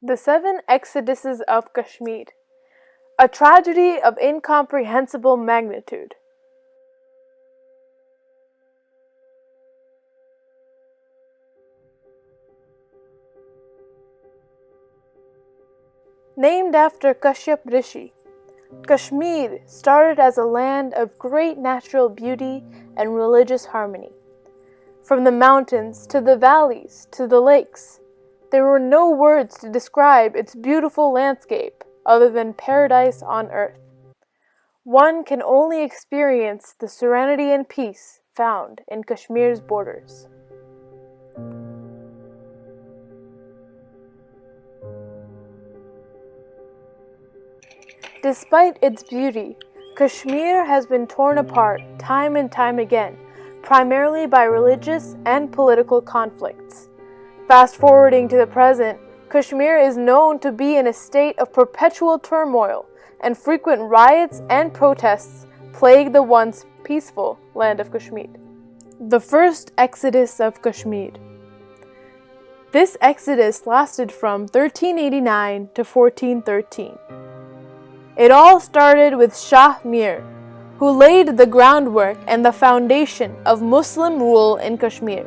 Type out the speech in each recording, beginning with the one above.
The Seven Exoduses of Kashmir, a tragedy of incomprehensible magnitude. Named after Kashyap Rishi, Kashmir started as a land of great natural beauty and religious harmony. From the mountains to the valleys to the lakes, there were no words to describe its beautiful landscape other than paradise on earth. One can only experience the serenity and peace found in Kashmir's borders. Despite its beauty, Kashmir has been torn apart time and time again, primarily by religious and political conflicts. Fast forwarding to the present, Kashmir is known to be in a state of perpetual turmoil, and frequent riots and protests plague the once peaceful land of Kashmir. The first exodus of Kashmir. This exodus lasted from 1389 to 1413. It all started with Shah Mir, who laid the groundwork and the foundation of Muslim rule in Kashmir.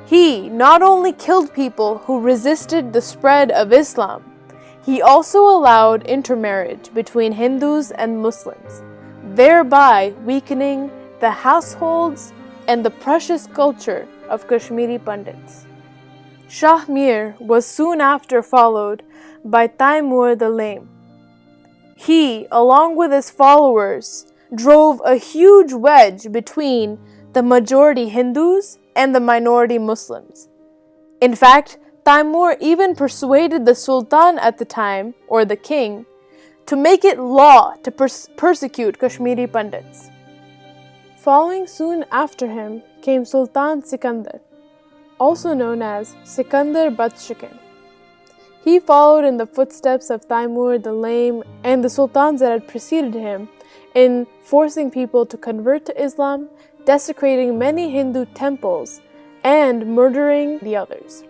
He not only killed people who resisted the spread of Islam, he also allowed intermarriage between Hindus and Muslims, thereby weakening the households and the precious culture of Kashmiri Pandits. Shah Mir was soon after followed by Taimur the Lame. He, along with his followers, drove a huge wedge between the majority Hindus and the minority Muslims. In fact, Taimur even persuaded the Sultan at the time, or the king, to make it law to persecute Kashmiri Pandits. Following soon after him came Sultan Sikandar, also known as Sikandar Batshikan. He followed in the footsteps of Taimur the Lame and the sultans that had preceded him in forcing people to convert to Islam, desecrating many Hindu temples, and murdering the others.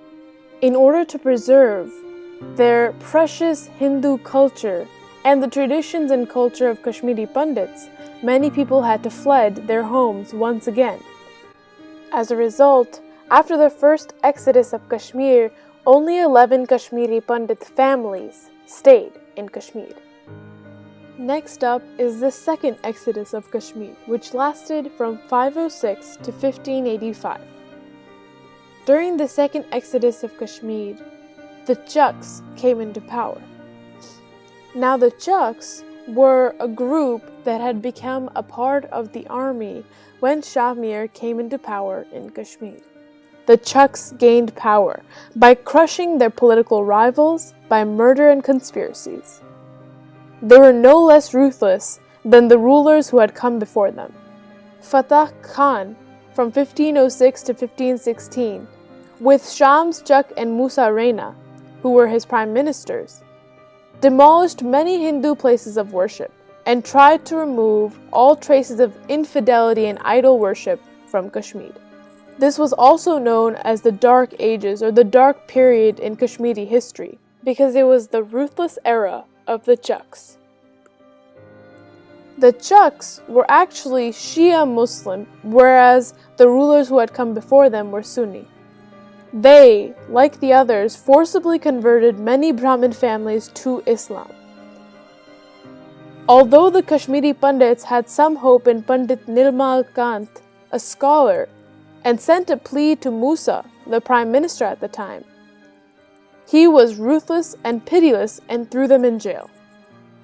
In order to preserve their precious Hindu culture and the traditions and culture of Kashmiri Pandits, many people had to fled their homes once again. As a result, after the first exodus of Kashmir, only 11 Kashmiri Pandit families stayed in Kashmir. Next up is the second exodus of Kashmir, which lasted from 506 to 1585. During the second exodus of Kashmir, the Chucks came into power. Now the Chucks were a group that had become a part of the army when Shah Mir came into power in Kashmir. The Chucks gained power by crushing their political rivals by murder and conspiracies. They were no less ruthless than the rulers who had come before them. Fatah Khan, from 1506 to 1516, with Shams Chak and Musa Reina, who were his prime ministers, demolished many Hindu places of worship and tried to remove all traces of infidelity and idol worship from Kashmir. This was also known as the Dark Ages or the Dark Period in Kashmiri history because it was the ruthless era of the Chucks. The Chucks were actually Shia Muslim, whereas the rulers who had come before them were Sunni. They, like the others, forcibly converted many Brahmin families to Islam. Although the Kashmiri Pandits had some hope in Pandit Nirmal Kant, a scholar, and sent a plea to Musa, the prime minister at the time, he was ruthless and pitiless and threw them in jail.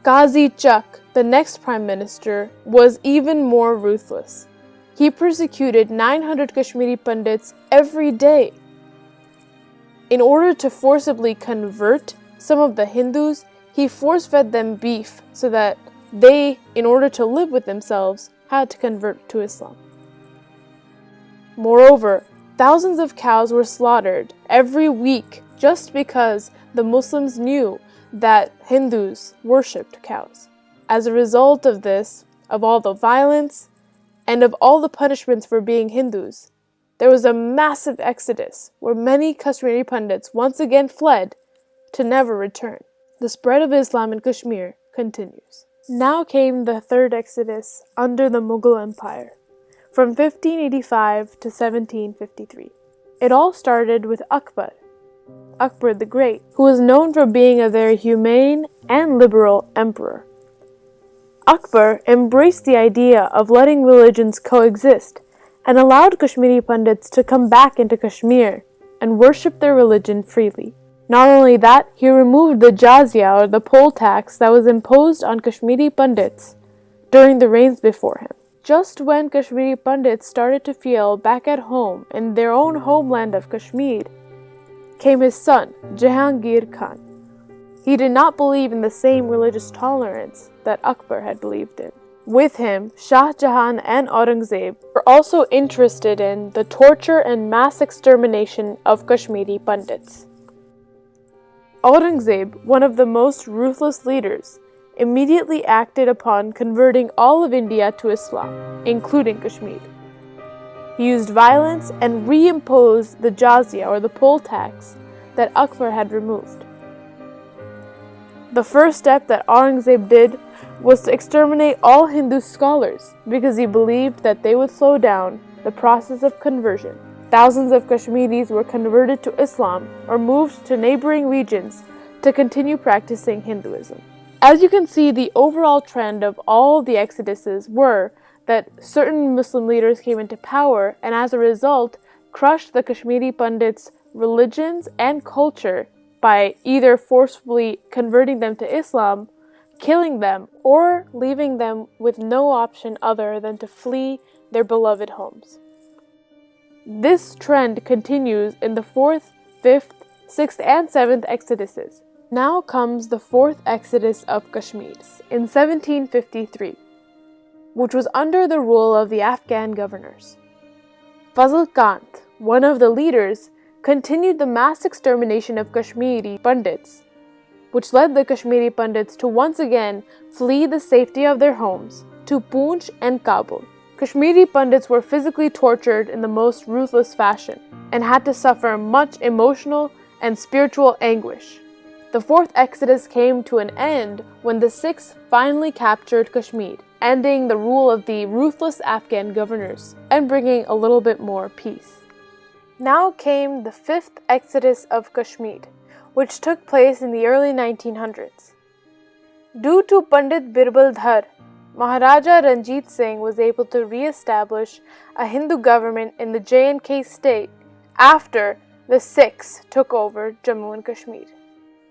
Qazi Chak, the next prime minister, was even more ruthless. He persecuted 900 Kashmiri Pandits every day. In order to forcibly convert some of the Hindus, he force-fed them beef so that they, in order to live with themselves, had to convert to Islam. Moreover, thousands of cows were slaughtered every week just because the Muslims knew that Hindus worshipped cows. As a result of this, of all the violence, and of all the punishments for being Hindus, there was a massive exodus where many Kashmiri Pandits once again fled to never return. The spread of Islam in Kashmir continues. Now came the third exodus under the Mughal Empire, from 1585 to 1753. It all started with Akbar the Great, who was known for being a very humane and liberal emperor. Akbar embraced the idea of letting religions coexist and allowed Kashmiri Pandits to come back into Kashmir and worship their religion freely. Not only that, he removed the jizya or the poll tax that was imposed on Kashmiri Pandits during the reigns before him. Just when Kashmiri Pandits started to feel back at home in their own homeland of Kashmir, came his son, Jahangir Khan. He did not believe in the same religious tolerance that Akbar had believed in. With him, Shah Jahan and Aurangzeb were also interested in the torture and mass extermination of Kashmiri Pandits. Aurangzeb, one of the most ruthless leaders, immediately acted upon converting all of India to Islam, including Kashmir. He used violence and reimposed the jizya or the poll tax that Akbar had removed. The first step that Aurangzeb did was to exterminate all Hindu scholars because he believed that they would slow down the process of conversion. Thousands of Kashmiris were converted to Islam or moved to neighboring regions to continue practicing Hinduism. As you can see, the overall trend of all the exoduses were that certain Muslim leaders came into power and as a result crushed the Kashmiri Pandits' religions and culture by either forcefully converting them to Islam, killing them, or leaving them with no option other than to flee their beloved homes. This trend continues in the 4th, 5th, 6th, and 7th exoduses. Now comes the 4th exodus of Kashmir in 1753, which was under the rule of the Afghan governors. Fazl Khan, one of the leaders, continued the mass extermination of Kashmiri Pandits, which led the Kashmiri Pandits to once again flee the safety of their homes to Poonch and Kabul. Kashmiri Pandits were physically tortured in the most ruthless fashion and had to suffer much emotional and spiritual anguish. The 4th exodus came to an end when the Sikhs finally captured Kashmir, ending the rule of the ruthless Afghan governors and bringing a little bit more peace. Now came the 5th exodus of Kashmir, which took place in the early 1900s. Due to Pandit Birbal Dhar, Maharaja Ranjit Singh was able to re-establish a Hindu government in the J&K state after the Sikhs took over Jammu and Kashmir.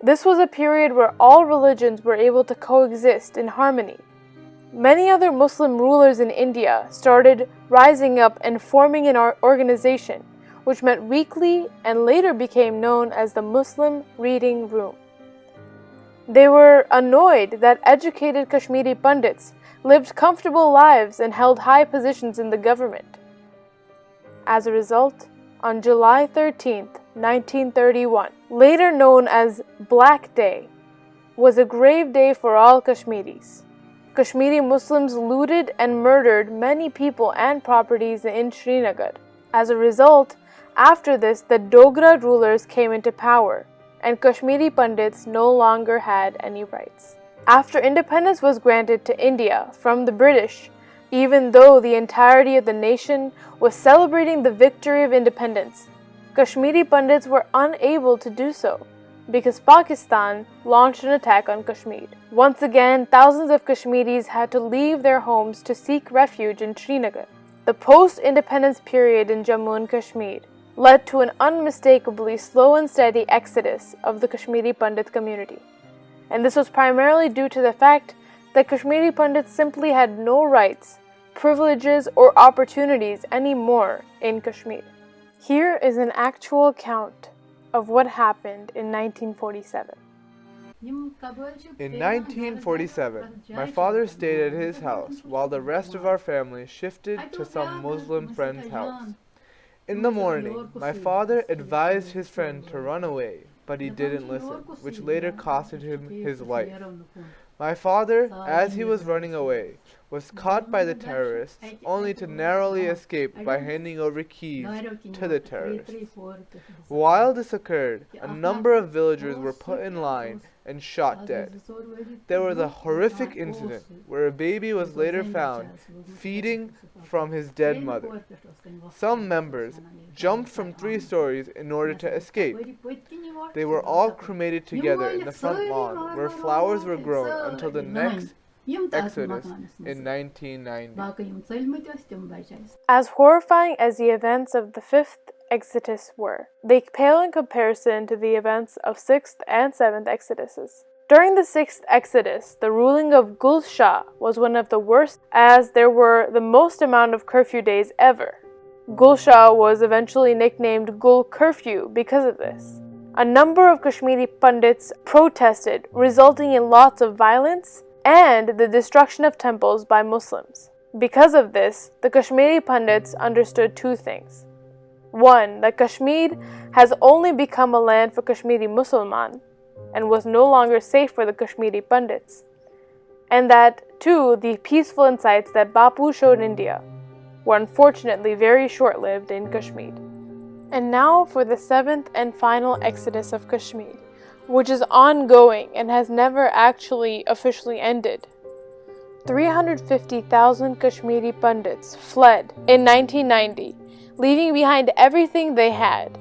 This was a period where all religions were able to coexist in harmony. Many other Muslim rulers in India started rising up and forming an organization, which met weekly and later became known as the Muslim Reading Room. They were annoyed that educated Kashmiri Pandits lived comfortable lives and held high positions in the government. As a result, on July 13, 1931, later known as Black Day, was a grave day for all Kashmiris. Kashmiri Muslims looted and murdered many people and properties in Srinagar. As a result, after this, the Dogra rulers came into power, and Kashmiri Pandits no longer had any rights. After independence was granted to India from the British, even though the entirety of the nation was celebrating the victory of independence, Kashmiri Pandits were unable to do so because Pakistan launched an attack on Kashmir. Once again, thousands of Kashmiris had to leave their homes to seek refuge in Srinagar. The post-independence period in Jammu and Kashmir led to an unmistakably slow and steady exodus of the Kashmiri Pandit community. And this was primarily due to the fact that Kashmiri Pandits simply had no rights, privileges, or opportunities anymore in Kashmir. Here is an actual account of what happened in 1947. In 1947, my father stayed at his house while the rest of our family shifted to some Muslim friend's house. In the morning, my father advised his friend to run away, but he didn't listen, which later costed him his life. My father, as he was running away, was caught by the terrorists only to narrowly escape by handing over keys to the terrorists. While this occurred, a number of villagers were put in line and shot dead. There was a horrific incident where a baby was later found feeding from his dead mother. Some members jumped from 3 stories in order to escape. They were all cremated together in the front lawn where flowers were grown until the next exodus in 1990. As horrifying as the events of the 5th Exodus were, they pale in comparison to the events of 6th and 7th Exoduses. During the 6th Exodus, the ruling of Gul Shah was one of the worst, as there were the most amount of curfew days ever. Gul Shah was eventually nicknamed Gul Curfew because of this. A number of Kashmiri Pandits protested, resulting in lots of violence and the destruction of temples by Muslims. Because of this, the Kashmiri Pandits understood 2 things. 1. That Kashmir has only become a land for Kashmiri Musliman and was no longer safe for the Kashmiri Pandits. And that 2. The peaceful insights that Bapu showed India were unfortunately very short-lived in Kashmir. And now for the 7th and final exodus of Kashmir, which is ongoing and has never actually officially ended. 350,000 Kashmiri Pandits fled in 1990, leaving behind everything they had,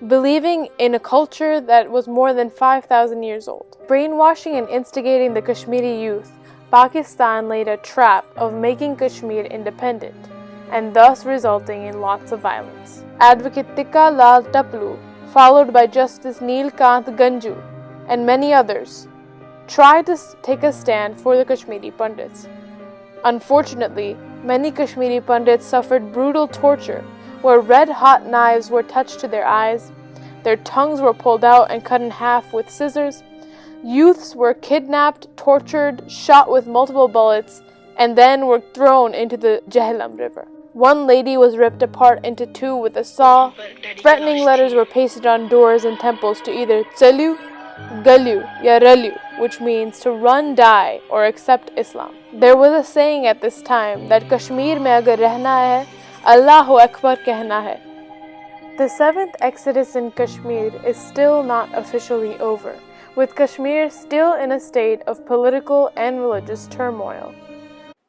believing in a culture that was more than 5,000 years old. Brainwashing and instigating the Kashmiri youth, Pakistan laid a trap of making Kashmir independent, and thus resulting in lots of violence. Advocate Tikka Lal Taplu, followed by Justice Neel Kant Ganju, and many others, tried to take a stand for the Kashmiri Pandits. Unfortunately, many Kashmiri Pandits suffered brutal torture, where red-hot knives were touched to their eyes, their tongues were pulled out and cut in half with scissors, youths were kidnapped, tortured, shot with multiple bullets, and then were thrown into the Jhelum River. One lady was ripped apart into 2 with a saw. Threatening letters were pasted on doors in temples to either Tsalu, Galu, ya Ralu, which means to run, die, or accept Islam. There was a saying at this time that Kashmir mein agar rehna hai, Allahu Akbar kehna hai. The 7th Exodus in Kashmir is still not officially over, with Kashmir still in a state of political and religious turmoil.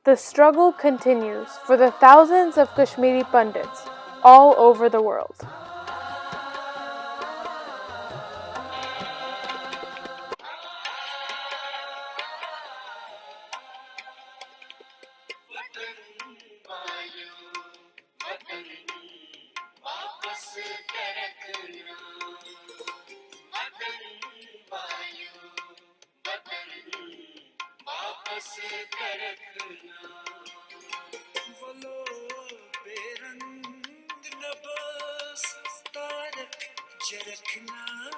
The struggle continues for the thousands of Kashmiri Pandits all over the world. रखना